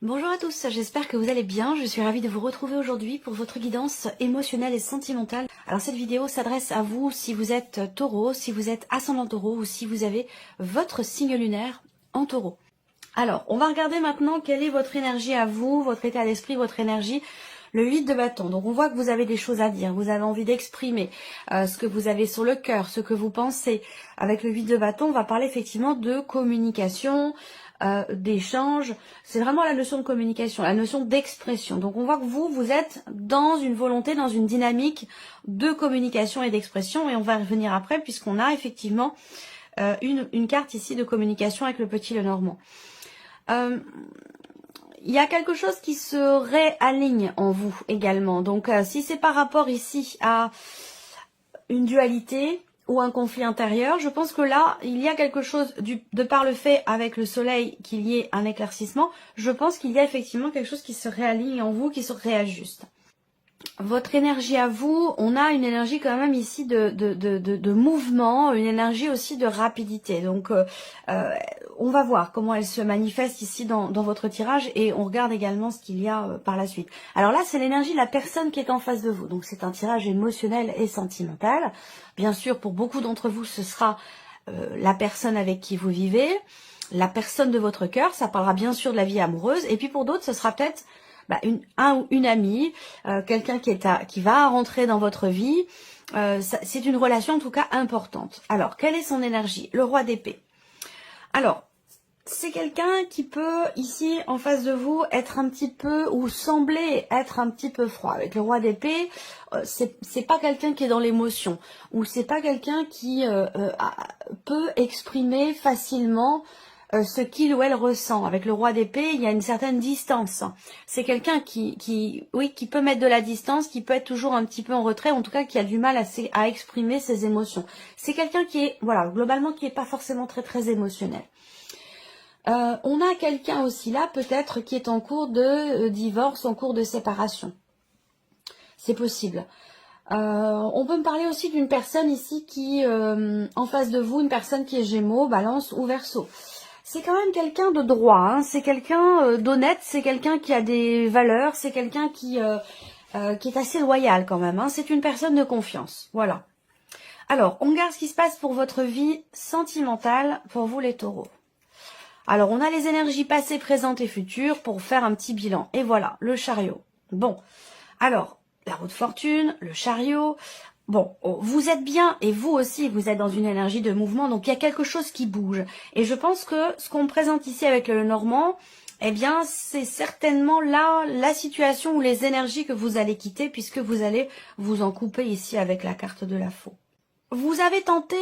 Bonjour à tous, j'espère que vous allez bien. Je suis ravie de vous retrouver aujourd'hui pour votre guidance émotionnelle et sentimentale. Alors cette vidéo s'adresse à vous si vous êtes taureau, si vous êtes ascendant taureau ou si vous avez votre signe lunaire en taureau. Alors, on va regarder maintenant quelle est votre énergie à vous, votre état d'esprit, votre énergie. Le 8 de bâton, donc on voit que vous avez des choses à dire, vous avez envie d'exprimer ce que vous avez sur le cœur, ce que vous pensez. Avec le 8 de bâton, on va parler effectivement de communication, d'échange. C'est vraiment la notion de communication, la notion d'expression. Donc on voit que vous êtes dans une volonté, dans une dynamique de communication et d'expression, et on va y revenir après puisqu'on a effectivement une carte ici de communication avec le petit Lenormand. Il y a quelque chose qui se réaligne en vous également. Donc, si c'est par rapport ici à une dualité ou un conflit intérieur, je pense que là, il y a quelque chose, de par le fait avec le soleil qu'il y ait un éclaircissement, je pense qu'il y a effectivement quelque chose qui se réaligne en vous, qui se réajuste. Votre énergie à vous, on a une énergie quand même ici de mouvement, une énergie aussi de rapidité. Donc, on va voir comment elle se manifeste ici dans votre tirage et on regarde également ce qu'il y a par la suite. Alors là, c'est l'énergie de la personne qui est en face de vous. Donc, c'est un tirage émotionnel et sentimental. Bien sûr, pour beaucoup d'entre vous, ce sera la personne avec qui vous vivez, la personne de votre cœur. Ça parlera bien sûr de la vie amoureuse. Et puis pour d'autres, ce sera peut-être un ou une amie, quelqu'un qui va rentrer dans votre vie. C'est une relation en tout cas importante. Alors, quelle est son énergie? Le roi d'épée. Alors, c'est quelqu'un qui peut, ici, en face de vous, être un petit peu, ou sembler être un petit peu froid. Avec le roi d'épée, c'est pas quelqu'un qui est dans l'émotion, ou c'est pas quelqu'un qui peut exprimer facilement ce qu'il ou elle ressent. Avec le roi d'épée, il y a une certaine distance. C'est quelqu'un qui peut mettre de la distance, qui peut être toujours un petit peu en retrait, en tout cas qui a du mal à exprimer ses émotions. C'est quelqu'un qui est, voilà, globalement, qui est pas forcément très émotionnel. On a quelqu'un aussi là, peut-être, qui est en cours de divorce, en cours de séparation. C'est possible. On peut me parler aussi d'une personne ici qui, en face de vous, une personne qui est Gémeaux, Balance ou Verseau. C'est quand même quelqu'un de droit, hein. C'est quelqu'un d'honnête, c'est quelqu'un qui a des valeurs, c'est quelqu'un qui est assez loyal quand même, hein. C'est une personne de confiance, voilà. Alors, on regarde ce qui se passe pour votre vie sentimentale, pour vous les taureaux. Alors, on a les énergies passées, présentes et futures pour faire un petit bilan. Et voilà, le chariot. Bon, alors, la roue de fortune, le chariot. Bon, vous êtes bien et vous aussi, vous êtes dans une énergie de mouvement. Donc, il y a quelque chose qui bouge. Et je pense que ce qu'on présente ici avec le Normand, eh bien, c'est certainement là la situation ou les énergies que vous allez quitter puisque vous allez vous en couper ici avec la carte de la faux. Vous avez tenté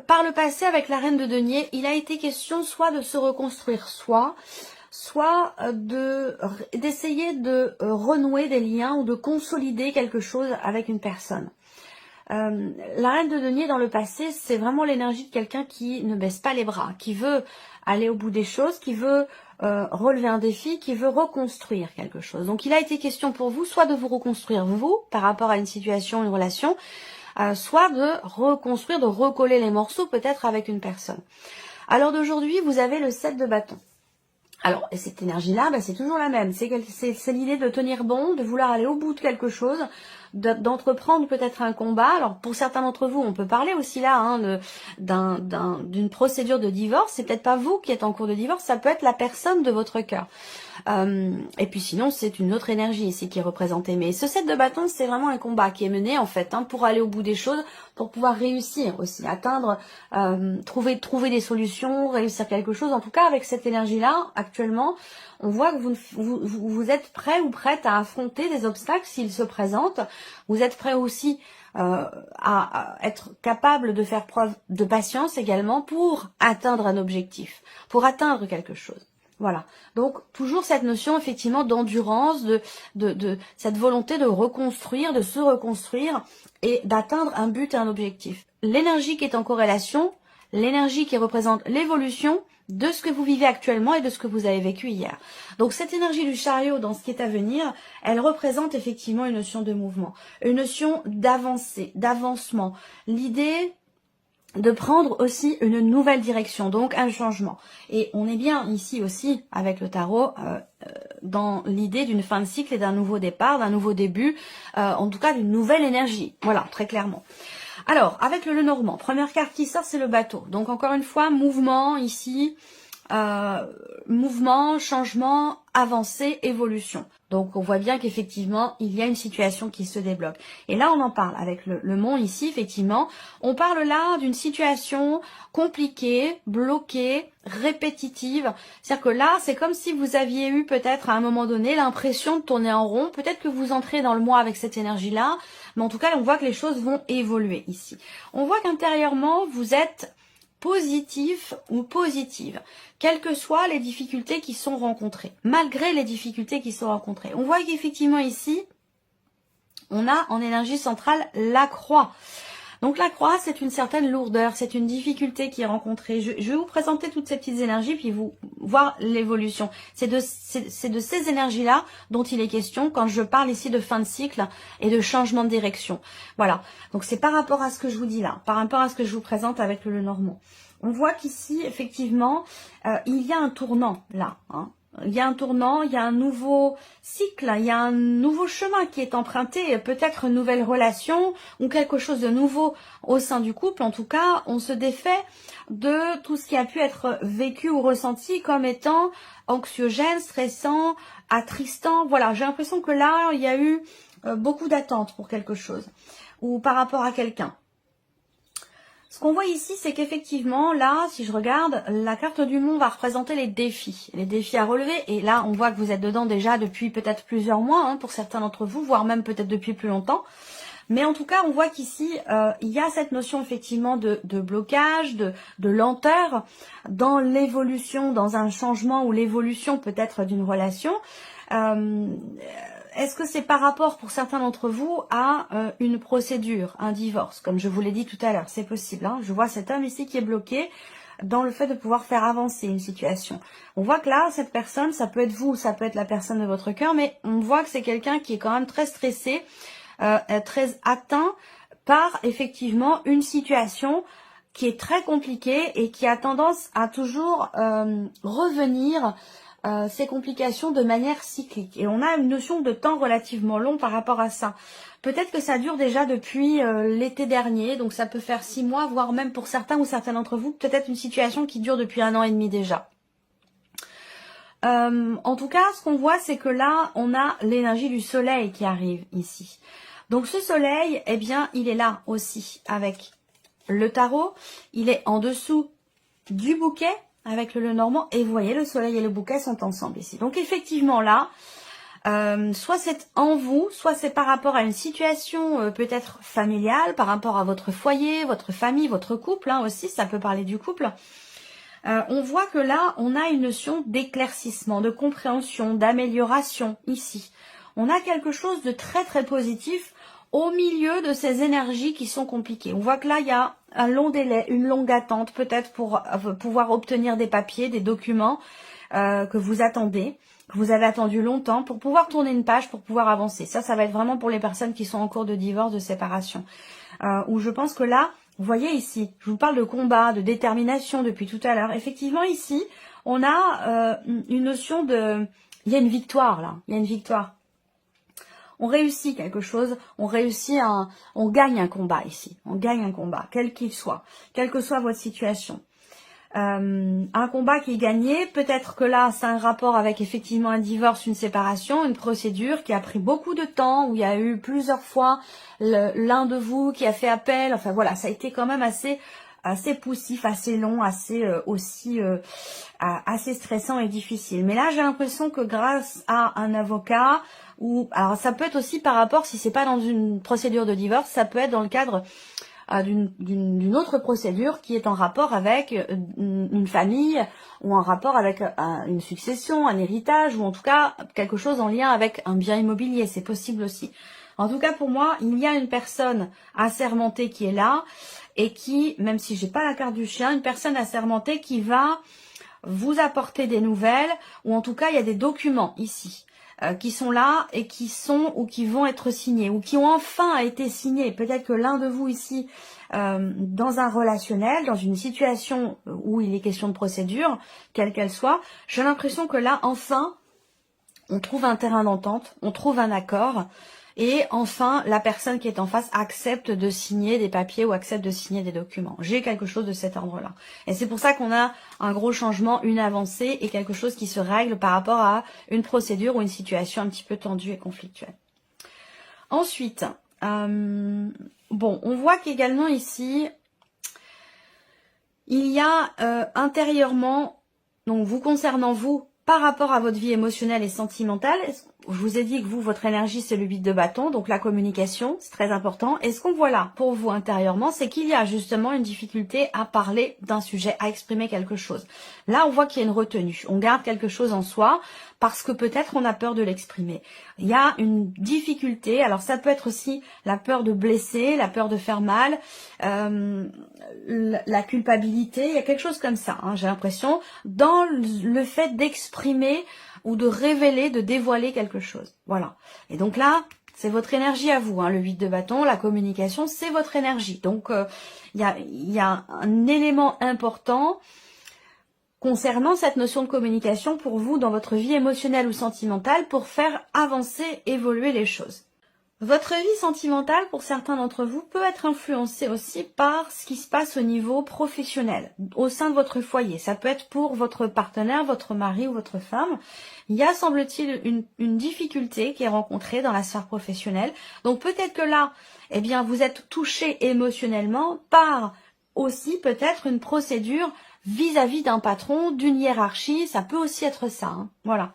par le passé avec la reine de denier, il a été question soit de se reconstruire soit d'essayer de renouer des liens ou de consolider quelque chose avec une personne. La reine de denier dans le passé, c'est vraiment l'énergie de quelqu'un qui ne baisse pas les bras, qui veut aller au bout des choses, qui veut relever un défi, qui veut reconstruire quelque chose. Donc il a été question pour vous soit de vous reconstruire vous par rapport à une situation, une relation, soit de reconstruire, de recoller les morceaux peut-être avec une personne. Alors d'aujourd'hui, vous avez le 7 de bâton. Alors, et cette énergie-là, c'est toujours la même. C'est l'idée de tenir bon, de vouloir aller au bout de quelque chose, d'entreprendre peut-être un combat. Alors, pour certains d'entre vous, on peut parler aussi là d'une procédure de divorce. C'est peut-être pas vous qui êtes en cours de divorce, ça peut être la personne de votre cœur. Et puis sinon, c'est une autre énergie ici qui est représentée. Mais ce 7 de bâton, c'est vraiment un combat qui est mené en fait, pour aller au bout des choses, pour pouvoir réussir aussi, atteindre, trouver des solutions, réussir quelque chose. En tout cas, avec cette énergie-là, actuellement, on voit que vous êtes prêt ou prête à affronter des obstacles s'ils se présentent. Vous êtes prêt aussi à être capable de faire preuve de patience également pour atteindre un objectif, pour atteindre quelque chose. Voilà, donc toujours cette notion effectivement d'endurance, de cette volonté de reconstruire, de se reconstruire et d'atteindre un but et un objectif. L'énergie qui est en corrélation, l'énergie qui représente l'évolution de ce que vous vivez actuellement et de ce que vous avez vécu hier. Donc cette énergie du chariot dans ce qui est à venir, elle représente effectivement une notion de mouvement, une notion d'avancée, d'avancement. L'idée de prendre aussi une nouvelle direction, donc un changement. Et on est bien ici aussi avec le tarot dans l'idée d'une fin de cycle et d'un nouveau départ, d'un nouveau début, en tout cas d'une nouvelle énergie. Voilà, très clairement. Alors, avec le Lenormand, première carte qui sort, c'est le bateau. Donc encore une fois, mouvement ici, mouvement, changement, avancée, évolution. Donc on voit bien qu'effectivement, il y a une situation qui se débloque. Et là, on en parle avec le mont ici, effectivement. On parle là d'une situation compliquée, bloquée, répétitive. C'est-à-dire que là, c'est comme si vous aviez eu peut-être à un moment donné l'impression de tourner en rond. Peut-être que vous entrez dans le mois avec cette énergie-là. Mais en tout cas, on voit que les choses vont évoluer ici. On voit qu'intérieurement, vous êtes positif ou positive, quelles que soient les difficultés qui sont rencontrées, malgré les difficultés qui sont rencontrées. On voit qu'effectivement ici, on a en énergie centrale la croix. Donc la croix, c'est une certaine lourdeur, c'est une difficulté qui est rencontrée. Je vais vous présenter toutes ces petites énergies, puis vous voir l'évolution. C'est de ces énergies-là dont il est question quand je parle ici de fin de cycle et de changement de direction. Voilà, donc c'est par rapport à ce que je vous dis là, par rapport à ce que je vous présente avec le Lenormand. On voit qu'ici, effectivement, il y a un tournant là, hein. Il y a un tournant, il y a un nouveau cycle, il y a un nouveau chemin qui est emprunté, peut-être une nouvelle relation ou quelque chose de nouveau au sein du couple. En tout cas, on se défait de tout ce qui a pu être vécu ou ressenti comme étant anxiogène, stressant, attristant. Voilà, j'ai l'impression que là, il y a eu beaucoup d'attentes pour quelque chose ou par rapport à quelqu'un. Ce qu'on voit ici, c'est qu'effectivement, là, si je regarde, la carte du monde va représenter les défis à relever. Et là, on voit que vous êtes dedans déjà depuis peut-être plusieurs mois, hein, pour certains d'entre vous, voire même peut-être depuis plus longtemps. Mais en tout cas, on voit qu'ici, il y a cette notion effectivement de blocage, de lenteur dans l'évolution, dans un changement ou l'évolution peut-être d'une relation. Est-ce que c'est par rapport, pour certains d'entre vous, à une procédure, un divorce, comme je vous l'ai dit tout à l'heure, c'est possible. Hein. Je vois cet homme ici qui est bloqué dans le fait de pouvoir faire avancer une situation. On voit que là, cette personne, ça peut être vous, ça peut être la personne de votre cœur, mais on voit que c'est quelqu'un qui est quand même très stressé, très atteint par effectivement une situation qui est très compliquée et qui a tendance à toujours revenir ces complications de manière cyclique. Et on a une notion de temps relativement long par rapport à ça. Peut-être que ça dure déjà depuis l'été dernier, donc ça peut faire 6 mois, voire même pour certains ou certains d'entre vous, peut-être une situation qui dure depuis 1 an et demi déjà. En tout cas, ce qu'on voit, c'est que là, on a l'énergie du soleil qui arrive ici. Donc ce soleil, eh bien, il est là aussi avec le tarot. Il est en dessous du bouquet avec le Lenormand. Et vous voyez, le soleil et le bouquet sont ensemble ici. Donc effectivement là, soit c'est en vous, soit c'est par rapport à une situation peut-être familiale, par rapport à votre foyer, votre famille, votre couple, hein, aussi, ça peut parler du couple. On voit que là, on a une notion d'éclaircissement, de compréhension, d'amélioration ici. On a quelque chose de très très positif au milieu de ces énergies qui sont compliquées. On voit que là, il y a un long délai, une longue attente peut-être pour pouvoir obtenir des papiers, des documents que vous attendez, que vous avez attendu longtemps pour pouvoir tourner une page, pour pouvoir avancer. Ça va être vraiment pour les personnes qui sont en cours de divorce, de séparation. Où je pense que là, vous voyez ici, je vous parle de combat, de détermination depuis tout à l'heure. Effectivement, ici, on a une notion de... Il y a une victoire là, il y a une victoire. On réussit quelque chose, on gagne un combat ici. On gagne un combat, quel qu'il soit, quelle que soit votre situation. Un combat qui est gagné, peut-être que là, c'est un rapport avec effectivement un divorce, une séparation, une procédure qui a pris beaucoup de temps, où il y a eu plusieurs fois l'un de vous qui a fait appel. Enfin voilà, ça a été quand même assez poussif, assez long, assez assez stressant et difficile. Mais là, j'ai l'impression que grâce à un avocat, ou alors ça peut être aussi par rapport, si c'est pas dans une procédure de divorce, ça peut être dans le cadre d'une autre procédure qui est en rapport avec une famille ou en rapport avec une succession, un héritage, ou en tout cas quelque chose en lien avec un bien immobilier, c'est possible aussi. En tout cas pour moi, il y a une personne assermentée qui est là et qui, même si j'ai pas la carte du chien, une personne assermentée qui va vous apporter des nouvelles, ou en tout cas il y a des documents ici qui sont là et qui sont ou qui vont être signés ou qui ont enfin été signés. Peut-être que l'un de vous ici, dans un relationnel, dans une situation où il est question de procédure, quelle qu'elle soit, j'ai l'impression que là, enfin, on trouve un terrain d'entente, on trouve un accord. Et enfin, la personne qui est en face accepte de signer des papiers ou accepte de signer des documents. J'ai quelque chose de cet ordre-là. Et c'est pour ça qu'on a un gros changement, une avancée et quelque chose qui se règle par rapport à une procédure ou une situation un petit peu tendue et conflictuelle. Ensuite, bon, on voit qu'également ici, il y a intérieurement, donc vous concernant vous, par rapport à votre vie émotionnelle et sentimentale, je vous ai dit que vous, votre énergie, c'est le 8 de bâton, donc la communication, c'est très important. Et ce qu'on voit là, pour vous intérieurement, c'est qu'il y a justement une difficulté à parler d'un sujet, à exprimer quelque chose. Là, on voit qu'il y a une retenue. On garde quelque chose en soi parce que peut-être on a peur de l'exprimer. Il y a une difficulté, alors ça peut être aussi la peur de blesser, la peur de faire mal, la culpabilité, il y a quelque chose comme ça, hein, j'ai l'impression, dans le fait d'exprimer ou de révéler, de dévoiler quelque chose. Voilà. Et donc là, c'est votre énergie à vous, hein, le 8 de bâton, la communication, c'est votre énergie. Donc, il y a un élément important concernant cette notion de communication pour vous dans votre vie émotionnelle ou sentimentale pour faire avancer, évoluer les choses. Votre vie sentimentale, pour certains d'entre vous, peut être influencée aussi par ce qui se passe au niveau professionnel, au sein de votre foyer. Ça peut être pour votre partenaire, votre mari ou votre femme. Il y a, semble-t-il, une difficulté qui est rencontrée dans la sphère professionnelle. Donc peut-être que là, eh bien, vous êtes touché émotionnellement par aussi peut-être une procédure vis-à-vis d'un patron, d'une hiérarchie. Ça peut aussi être ça, hein. Voilà.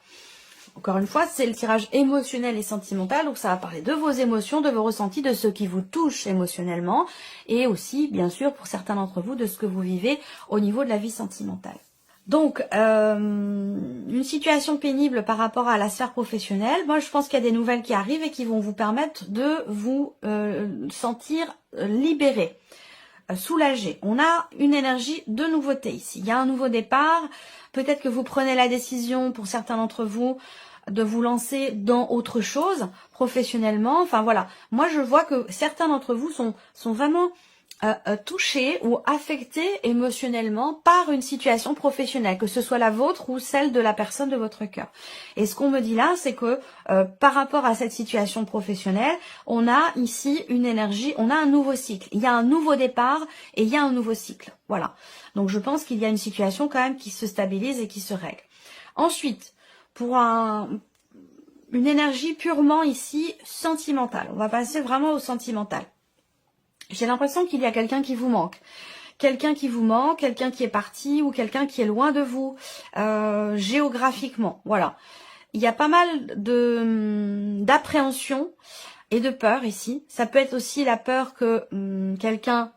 Encore une fois, c'est le tirage émotionnel et sentimental, donc ça va parler de vos émotions, de vos ressentis, de ce qui vous touche émotionnellement, et aussi, bien sûr, pour certains d'entre vous, de ce que vous vivez au niveau de la vie sentimentale. Donc, une situation pénible par rapport à la sphère professionnelle, moi je pense qu'il y a des nouvelles qui arrivent et qui vont vous permettre de vous sentir libéré, soulagé. On a une énergie de nouveauté ici, il y a un nouveau départ, peut-être que vous prenez la décision, pour certains d'entre vous, de vous lancer dans autre chose, professionnellement. Enfin voilà, moi je vois que certains d'entre vous sont vraiment touchés ou affectés émotionnellement par une situation professionnelle, que ce soit la vôtre ou celle de la personne de votre cœur. Et ce qu'on me dit là, c'est que par rapport à cette situation professionnelle, on a ici une énergie, on a un nouveau cycle. Il y a un nouveau départ et il y a un nouveau cycle. Voilà. Donc je pense qu'il y a une situation quand même qui se stabilise et qui se règle. Ensuite, pour une énergie purement ici sentimentale. On va passer vraiment au sentimental. J'ai l'impression qu'il y a quelqu'un qui vous manque. Quelqu'un qui vous manque, quelqu'un qui est parti ou quelqu'un qui est loin de vous géographiquement. Voilà. Il y a pas mal d'appréhension et de peur ici. Ça peut être aussi la peur que quelqu'un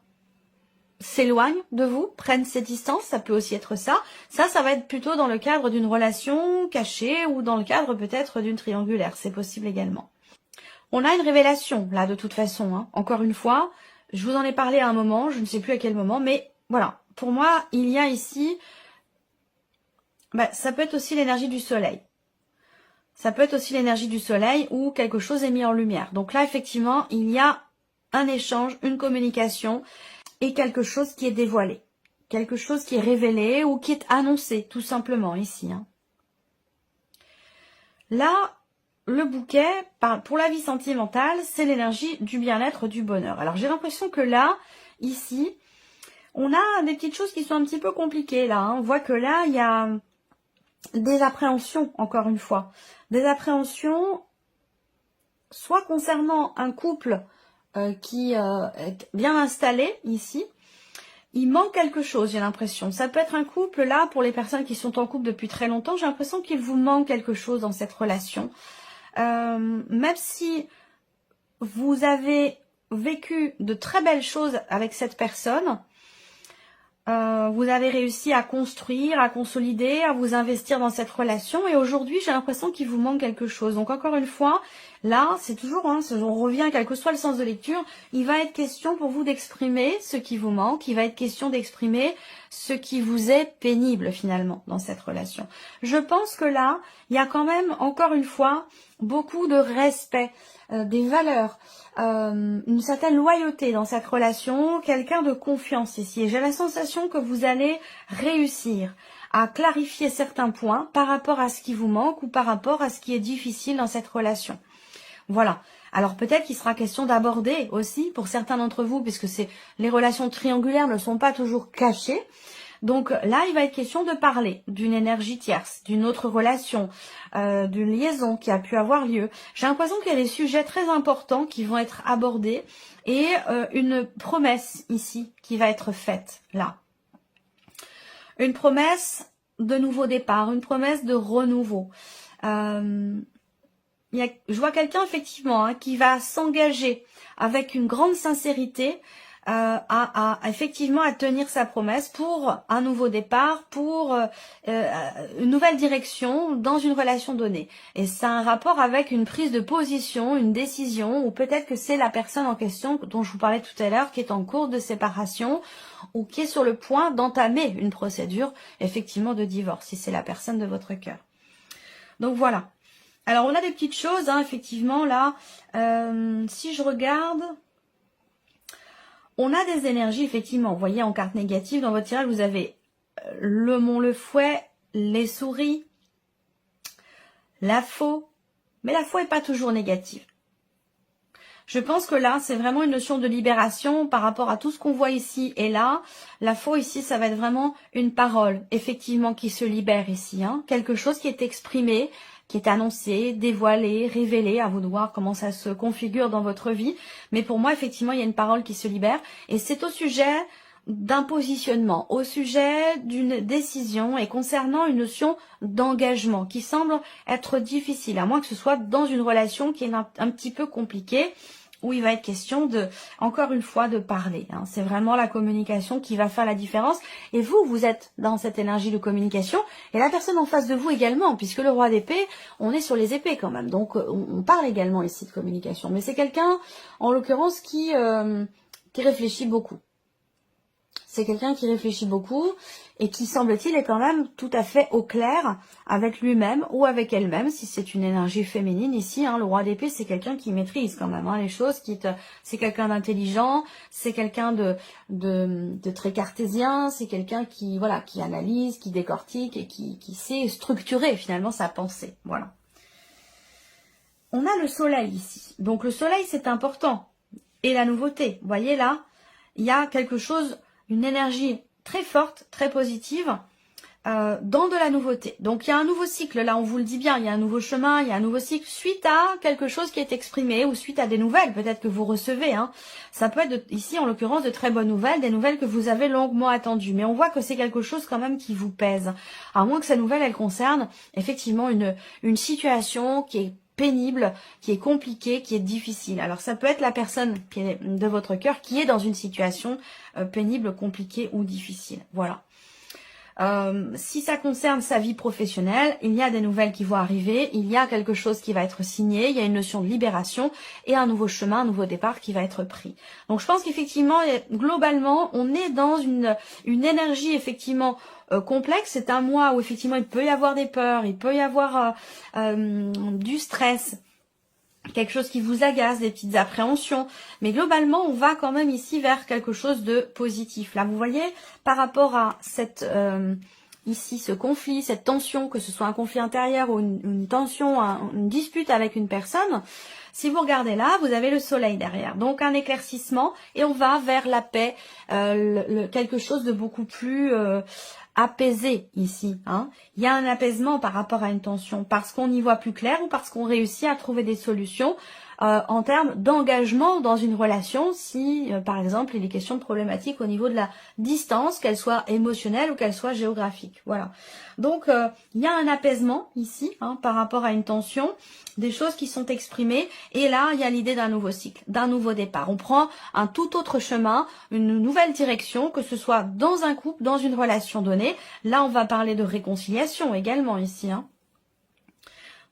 s'éloigne de vous, prenne ses distances, ça peut aussi être ça. Ça va être plutôt dans le cadre d'une relation cachée ou dans le cadre peut-être d'une triangulaire, c'est possible également. On a une révélation là de toute façon, hein. Encore une fois, je vous en ai parlé à un moment, je ne sais plus à quel moment, mais voilà, pour moi, il y a ici, ça peut être aussi l'énergie du soleil. Ça peut être aussi l'énergie du soleil où quelque chose est mis en lumière. Donc là, effectivement, il y a un échange, une communication, et quelque chose qui est dévoilé, quelque chose qui est révélé ou qui est annoncé, tout simplement, ici. Hein. Là, le bouquet, pour la vie sentimentale, c'est l'énergie du bien-être, du bonheur. Alors, j'ai l'impression que là, ici, on a des petites choses qui sont un petit peu compliquées, là. Hein. On voit que là, il y a des appréhensions, encore une fois. Des appréhensions, soit concernant un couple qui est bien installé ici, il manque quelque chose, j'ai l'impression. Ça peut être un couple, là, pour les personnes qui sont en couple depuis très longtemps, j'ai l'impression qu'il vous manque quelque chose dans cette relation. Même si vous avez vécu de très belles choses avec cette personne, vous avez réussi à construire, à consolider, à vous investir dans cette relation et aujourd'hui j'ai l'impression qu'il vous manque quelque chose. Donc encore une fois, là c'est toujours, on revient quel que soit le sens de lecture, il va être question pour vous d'exprimer ce qui vous manque, il va être question d'exprimer ce qui vous est pénible finalement dans cette relation. Je pense que là, il y a quand même encore une fois beaucoup de respect, des valeurs, une certaine loyauté dans cette relation, quelqu'un de confiance ici. Et j'ai la sensation que vous allez réussir à clarifier certains points par rapport à ce qui vous manque ou par rapport à ce qui est difficile dans cette relation. Voilà. Alors peut-être qu'il sera question d'aborder aussi pour certains d'entre vous, puisque les relations triangulaires ne sont pas toujours cachées. Donc là, il va être question de parler d'une énergie tierce, d'une autre relation, d'une liaison qui a pu avoir lieu. J'ai l'impression qu'il y a des sujets très importants qui vont être abordés et une promesse ici qui va être faite là. Une promesse de nouveau départ, une promesse de renouveau. Je vois quelqu'un effectivement qui va s'engager avec une grande sincérité effectivement à tenir sa promesse pour un nouveau départ, pour une nouvelle direction dans une relation donnée. Et ça a un rapport avec une prise de position, une décision, ou peut-être que c'est la personne en question dont je vous parlais tout à l'heure qui est en cours de séparation ou qui est sur le point d'entamer une procédure effectivement de divorce, si c'est la personne de votre cœur. Donc voilà. Alors on a des petites choses, effectivement là, si je regarde... On a des énergies, effectivement, vous voyez en carte négative, dans votre tirage, vous avez le mont, le fouet, les souris, la faux, mais la faux n'est pas toujours négative. Je pense que là, c'est vraiment une notion de libération par rapport à tout ce qu'on voit ici et là. La faux ici, ça va être vraiment une parole, effectivement, qui se libère ici. Quelque chose qui est exprimé, qui est annoncé, dévoilé, révélé, à vous de voir comment ça se configure dans votre vie. Mais pour moi, effectivement, il y a une parole qui se libère. Et c'est au sujet d'un positionnement, au sujet d'une décision et concernant une notion d'engagement qui semble être difficile, à moins que ce soit dans une relation qui est un petit peu compliquée, où il va être question encore une fois, de parler. C'est vraiment la communication qui va faire la différence. Et vous êtes dans cette énergie de communication, et la personne en face de vous également, puisque le roi d'épée, on est sur les épées quand même. Donc, on parle également ici de communication. Mais c'est quelqu'un, en l'occurrence, qui réfléchit beaucoup. C'est quelqu'un qui réfléchit beaucoup et qui, semble-t-il, est quand même tout à fait au clair avec lui-même ou avec elle-même, si c'est une énergie féminine ici. Le roi d'épée, c'est quelqu'un qui maîtrise quand même les choses. C'est quelqu'un d'intelligent, c'est quelqu'un de très cartésien, c'est quelqu'un qui analyse, qui décortique et qui sait structurer finalement sa pensée. Voilà. On a le soleil ici. Donc le soleil, c'est important. Et la nouveauté. Vous voyez là, il y a quelque chose... une énergie très forte, très positive dans de la nouveauté. Donc il y a un nouveau cycle, là on vous le dit bien, il y a un nouveau chemin, il y a un nouveau cycle suite à quelque chose qui est exprimé ou suite à des nouvelles peut-être que vous recevez. Ça peut être ici en l'occurrence de très bonnes nouvelles, des nouvelles que vous avez longuement attendues. Mais on voit que c'est quelque chose quand même qui vous pèse. À moins que cette nouvelle elle concerne effectivement une situation qui est pénible, qui est compliqué, qui est difficile. Alors ça peut être la personne qui est de votre cœur qui est dans une situation pénible, compliquée ou difficile. Voilà. Si ça concerne sa vie professionnelle, il y a des nouvelles qui vont arriver, il y a quelque chose qui va être signé, il y a une notion de libération et un nouveau chemin, un nouveau départ qui va être pris. Donc je pense qu'effectivement, globalement, on est dans une énergie effectivement complexe. C'est un mois où effectivement il peut y avoir des peurs, il peut y avoir du stress, quelque chose qui vous agace, des petites appréhensions, mais globalement on va quand même ici vers quelque chose de positif. Là vous voyez, par rapport à ici ce conflit, cette tension, que ce soit un conflit intérieur ou une tension, une dispute avec une personne, si vous regardez là, vous avez le soleil derrière, donc un éclaircissement et on va vers la paix, quelque chose de beaucoup plus apaisé ici. Il y a un apaisement par rapport à une tension, parce qu'on y voit plus clair ou parce qu'on réussit à trouver des solutions en termes d'engagement dans une relation, si par exemple il est question de problématiques au niveau de la distance, qu'elle soit émotionnelle ou qu'elle soit géographique. Voilà. Donc il y a un apaisement ici par rapport à une tension, des choses qui sont exprimées, et là il y a l'idée d'un nouveau cycle, d'un nouveau départ. On prend un tout autre chemin, une nouvelle direction, que ce soit dans un couple, dans une relation donnée. Là on va parler de réconciliation également ici.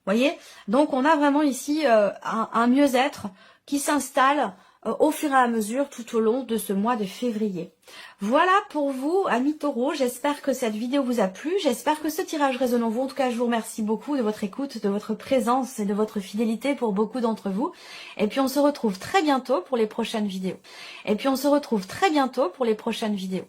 Voyez, donc on a vraiment ici un mieux-être qui s'installe au fur et à mesure tout au long de ce mois de février. Voilà pour vous, amis taureaux. J'espère que cette vidéo vous a plu. J'espère que ce tirage résonne en vous. En tout cas, je vous remercie beaucoup de votre écoute, de votre présence et de votre fidélité pour beaucoup d'entre vous. Et puis, on se retrouve très bientôt pour les prochaines vidéos.